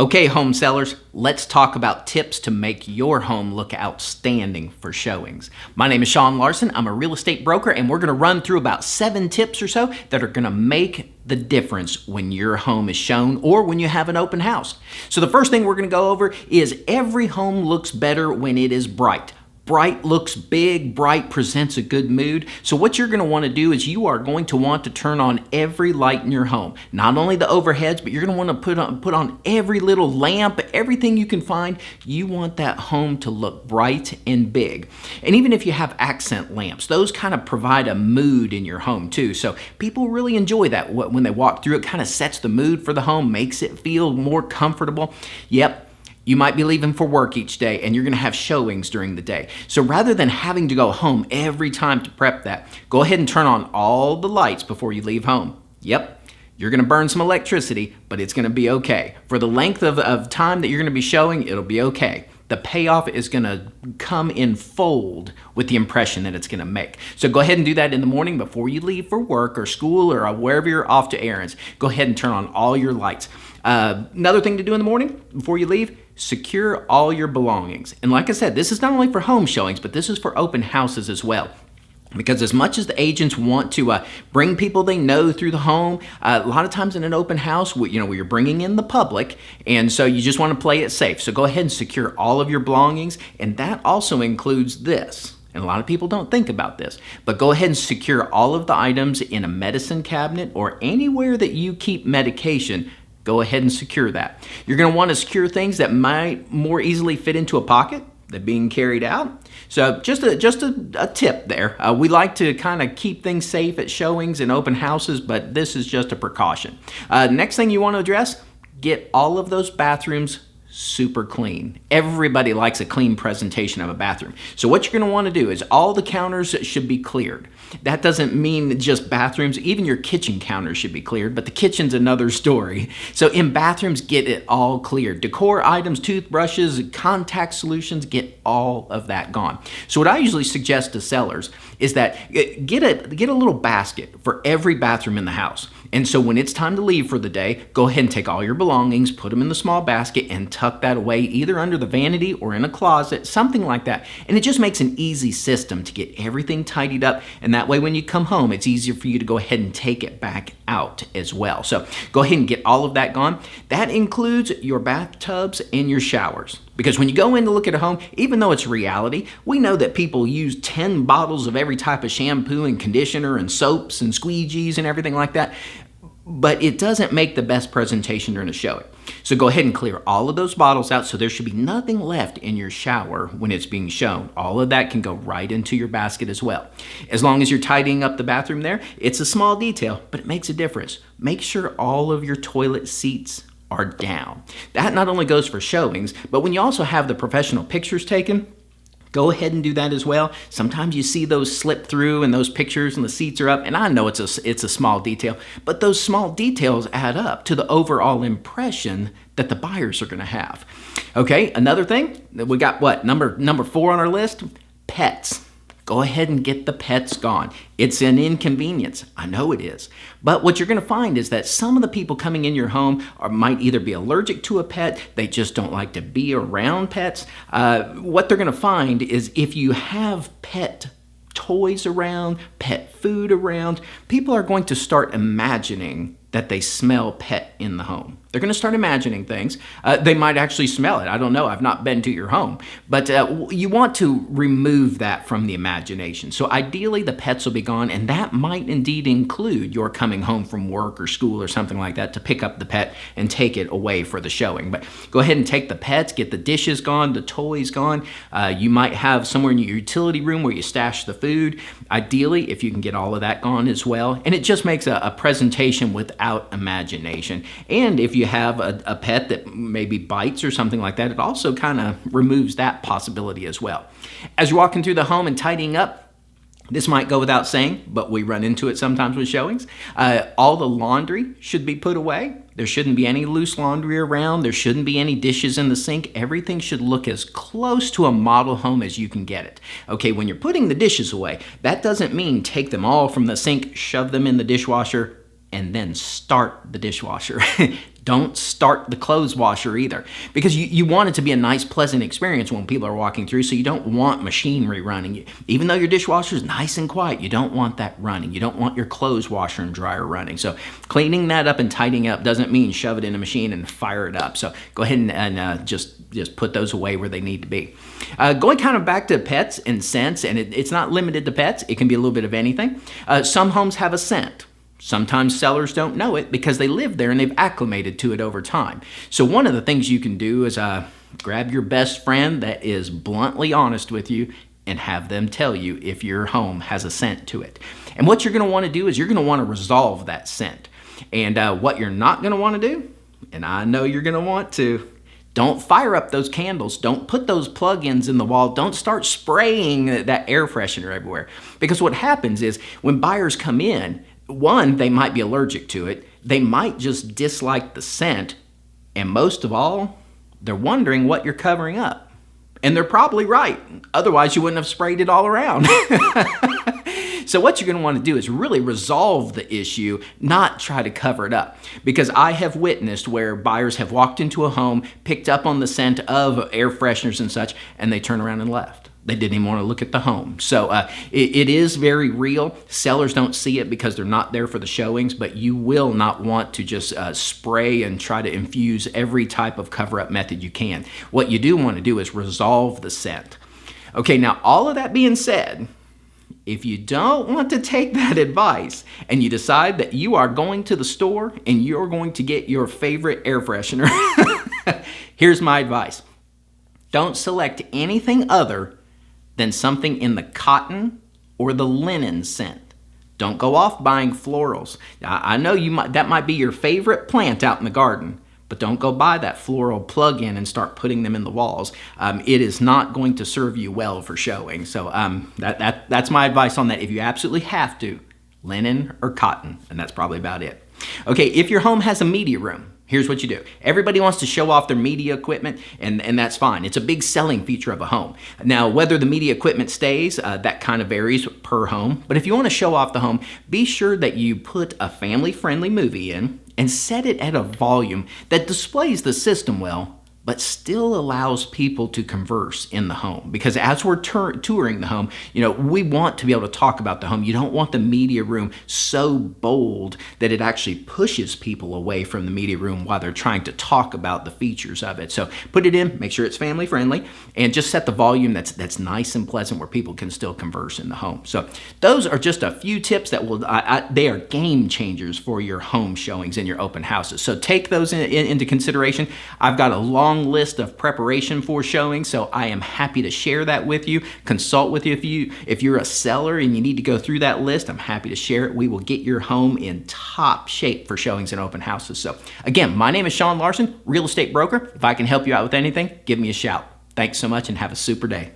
Okay, home sellers, let's talk about tips to make your home look outstanding for showings. My name is Sean Larson. I'm a real estate broker, and we're going to run through about 7 tips or so that are going to make the difference when your home is shown or when you have an open house. So the first thing we're going to go over is every home looks better when it is bright. Bright looks big, bright presents a good mood. So what you're going to want to do is you are going to want to turn on every light in your home. Not only the overheads, but you're going to want to put on every little lamp, everything you can find. You want that home to look bright and big. And even if you have accent lamps, those kind of provide a mood in your home too. So people really enjoy that when they walk through. It kind of sets the mood for the home, makes it feel more comfortable. Yep. You might be leaving for work each day and you're going to have showings during the day. So rather than having to go home every time to prep that, go ahead and turn on all the lights before you leave home. Yep, you're going to burn some electricity, but it's going to be okay. For the length of time that you're going to be showing, it'll be okay. The payoff is going to come in fold with the impression that it's going to make. So go ahead and do that in the morning before you leave for work or school or wherever you're off to errands. Go ahead and turn on all your lights. Another thing to do in the morning before you leave, secure all your belongings. And like I said, this is not only for home showings, but this is for open houses as well. Because as much as the agents want to bring people they know through the home, a lot of times in an open house, where you're bringing in the public, and so you just want to play it safe. So go ahead and secure all of your belongings, and that also includes this. And a lot of people don't think about this, but go ahead and secure all of the items in a medicine cabinet or anywhere that you keep medication. Go ahead and secure that. You're going to want to secure things that might more easily fit into a pocket than being carried out. So just a tip there. We like to kind of keep things safe at showings and open houses, but this is just a precaution. Next thing you want to address, get all of those bathrooms super clean. Everybody likes a clean presentation of a bathroom. So what you're going to want to do is all the counters should be cleared. That doesn't mean just bathrooms. Even your kitchen counters should be cleared, but the kitchen's another story. So in bathrooms, get it all cleared. Decor items, toothbrushes, contact solutions, get all of that gone. So what I usually suggest to sellers is that get a little basket for every bathroom in the house. And so when it's time to leave for the day, go ahead and take all your belongings, put them in the small basket, and tuck that away either under the vanity or in a closet, something like that. And it just makes an easy system to get everything tidied up. And that way when you come home, it's easier for you to go ahead and take it back out as well. So go ahead and get all of that gone. That includes your bathtubs and your showers. Because when you go in to look at a home, even though it's reality, we know that people use 10 bottles of every type of shampoo and conditioner and soaps and squeegees and everything like that. But it doesn't make the best presentation during a showing. So go ahead and clear all of those bottles out so there should be nothing left in your shower when it's being shown. All of that can go right into your basket as well. As long as you're tidying up the bathroom there, it's a small detail, but it makes a difference. Make sure all of your toilet seats are down. That not only goes for showings, but when you also have the professional pictures taken, go ahead and do that as well. Sometimes you see those slip through and those pictures and the seats are up, and I know it's a small detail, but those small details add up to the overall impression that the buyers are going to have. Okay, another thing, we got what, number 4 on our list? Pets. Go ahead and get the pets gone. It's an inconvenience. I know it is. But what you're going to find is that some of the people coming in your home might either be allergic to a pet, they just don't like to be around pets. What they're going to find is if you have pet toys around, pet food around, people are going to start imagining that they smell pet in the home. They're going to start imagining things. They might actually smell it. I don't know. I've not been to your home. But you want to remove that from the imagination. So ideally, the pets will be gone, and that might indeed include your coming home from work or school or something like that to pick up the pet and take it away for the showing. But go ahead and take the pets, get the dishes gone, the toys gone. You might have somewhere in your utility room where you stash the food. Ideally, if you can get all of that gone as well. And it just makes a presentation without imagination. And if you have a pet that maybe bites or something like that, it also kind of removes that possibility as well. As you're walking through the home and tidying up, this might go without saying, but we run into it sometimes with showings. All the laundry should be put away. There shouldn't be any loose laundry around. There shouldn't be any dishes in the sink. Everything should look as close to a model home as you can get it. Okay, when you're putting the dishes away, that doesn't mean take them all from the sink, shove them in the dishwasher. and then start the dishwasher. Don't start the clothes washer either, because you want it to be a nice, pleasant experience when people are walking through, so you don't want machinery running. Even though your dishwasher is nice and quiet, you don't want that running. You don't want your clothes washer and dryer running. So cleaning that up and tidying up doesn't mean shove it in a machine and fire it up. So go ahead and just put those away where they need to be. Going kind of back to pets and scents, and it's not limited to pets. It can be a little bit of anything. Some homes have a scent. Sometimes sellers don't know it because they live there and they've acclimated to it over time. So one of the things you can do is grab your best friend that is bluntly honest with you and have them tell you if your home has a scent to it. And what you're going to want to do is you're going to want to resolve that scent. And what you're not going to want to do, and I know you're going to want to, don't fire up those candles. Don't put those plug-ins in the wall. Don't start spraying that air freshener everywhere. Because what happens is when buyers come in, one, they might be allergic to it. They might just dislike the scent. And most of all, they're wondering what you're covering up. And they're probably right. Otherwise, you wouldn't have sprayed it all around. So what you're going to want to do is really resolve the issue, not try to cover it up. Because I have witnessed where buyers have walked into a home, picked up on the scent of air fresheners and such, and they turn around and left. They didn't even want to look at the home. So it is very real. Sellers don't see it because they're not there for the showings, but you will not want to just spray and try to infuse every type of cover-up method you can. What you do want to do is resolve the scent. Okay, now all of that being said, if you don't want to take that advice and you decide that you are going to the store and you're going to get your favorite air freshener, here's my advice. Don't select anything other than something in the cotton or the linen scent. Don't go off buying florals. Now, I know that might be your favorite plant out in the garden, but don't go buy that floral plug-in and start putting them in the walls. It is not going to serve you well for showing. So that's my advice on that. If you absolutely have to, linen or cotton, and that's probably about it. Okay, if your home has a media room, here's what you do. Everybody wants to show off their media equipment, and that's fine. It's a big selling feature of a home. Now, whether the media equipment stays, that kind of varies per home. But if you want to show off the home, be sure that you put a family-friendly movie in and set it at a volume that displays the system well, but still allows people to converse in the home. Because as we're touring the home, we want to be able to talk about the home. You don't want the media room so bold that it actually pushes people away from the media room while they're trying to talk about the features of it. So put it in, make sure it's family friendly, and just set the volume that's nice and pleasant where people can still converse in the home. So those are just a few tips that they are game changers for your home showings and your open houses. So take those into consideration. I've got a long list of preparation for showing, so I am happy to share that with you, consult with you. If you're a seller and you need to go through that list, I'm happy to share it. We will get your home in top shape for showings and open houses. So again, my name is Sean Larson, real estate broker. If I can help you out with anything, give me a shout. Thanks so much and have a super day.